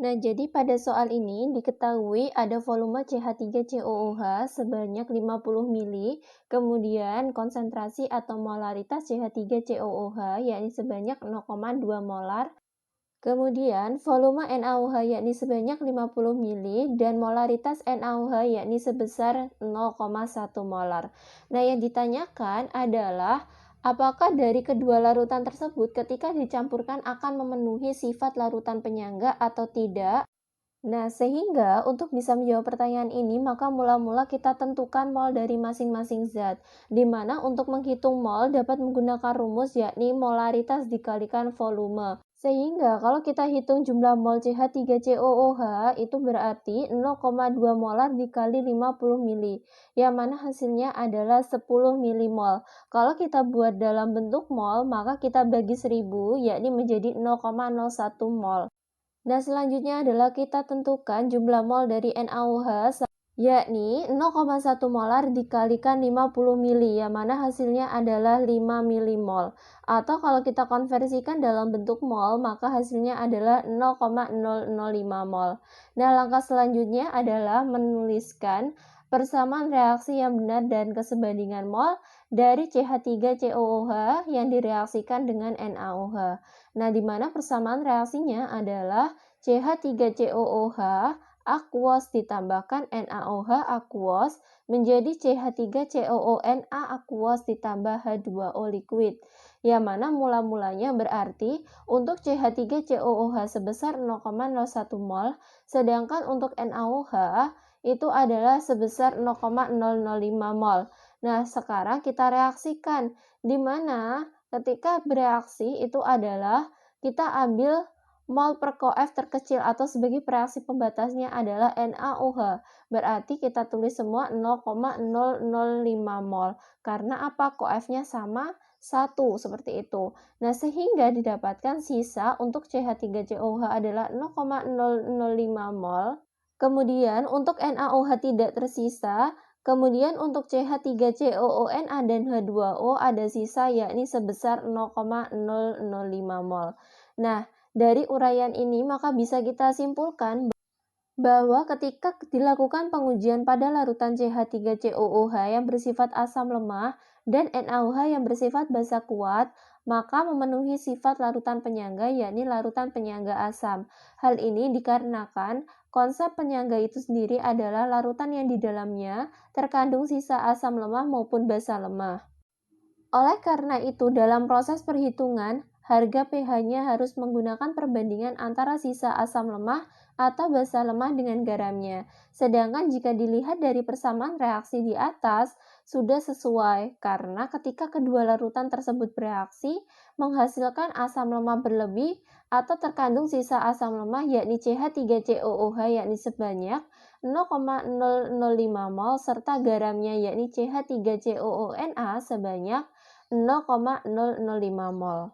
Nah, jadi pada soal ini diketahui ada volume CH3COOH sebanyak 50 mili, kemudian konsentrasi atau molaritas CH3COOH yakni sebanyak 0,2 molar, kemudian volume NaOH yakni sebanyak 50 mili dan molaritas NaOH yakni sebesar 0,1 molar. Nah, yang ditanyakan adalah apakah dari kedua larutan tersebut ketika dicampurkan akan memenuhi sifat larutan penyangga atau tidak? Nah, sehingga untuk bisa menjawab pertanyaan ini, maka mula-mula kita tentukan mol dari masing-masing zat, di mana untuk menghitung mol dapat menggunakan rumus yakni molaritas dikalikan volume. Sehingga kalau kita hitung jumlah mol CH3COOH itu berarti 0,2 molar dikali 50 mili, yang mana hasilnya adalah 10 milimol. Kalau kita buat dalam bentuk mol, maka kita bagi 1000, yakni menjadi 0,01 mol. Nah, selanjutnya adalah kita tentukan jumlah mol dari NaOH, yakni 0,1 molar dikalikan 50 mili, yang mana hasilnya adalah 5 milimol. Atau kalau kita konversikan dalam bentuk mol, maka hasilnya adalah 0,005 mol. Nah, langkah selanjutnya adalah menuliskan persamaan reaksi yang benar dan kesebandingan mol dari CH3COOH yang direaksikan dengan NaOH. Nah, di mana persamaan reaksinya adalah CH3COOH aquos ditambahkan NaOH aquos menjadi CH3COONa aquos ditambah H2O liquid, yang mana mula-mulanya berarti untuk CH3COOH sebesar 0,01 mol, sedangkan untuk NaOH itu adalah sebesar 0,005 mol. Nah, sekarang kita reaksikan, di mana ketika bereaksi itu adalah kita ambil mol per koef terkecil atau sebagai reaksi pembatasnya adalah NaOH. Berarti kita tulis semua 0,005 mol. Karena apa? Koefnya sama 1, seperti itu. Nah, sehingga didapatkan sisa untuk CH3COOH adalah 0,005 mol. Kemudian untuk NaOH tidak tersisa. Kemudian untuk CH3COONa dan H2O ada sisa yakni sebesar 0,005 mol. Nah, dari uraian ini maka bisa kita simpulkan bahwa ketika dilakukan pengujian pada larutan CH3COOH yang bersifat asam lemah dan NaOH yang bersifat basa kuat, maka memenuhi sifat larutan penyangga yakni larutan penyangga asam. Hal ini dikarenakan konsep penyangga itu sendiri adalah larutan yang di dalamnya terkandung sisa asam lemah maupun basa lemah. Oleh karena itu, dalam proses perhitungan, harga pH-nya harus menggunakan perbandingan antara sisa asam lemah atau basa lemah dengan garamnya. Sedangkan jika dilihat dari persamaan reaksi di atas, sudah sesuai karena ketika kedua larutan tersebut bereaksi, menghasilkan asam lemah berlebih atau terkandung sisa asam lemah yakni CH3COOH yakni sebanyak 0,005 mol serta garamnya yakni CH3COONa sebanyak 0,005 mol.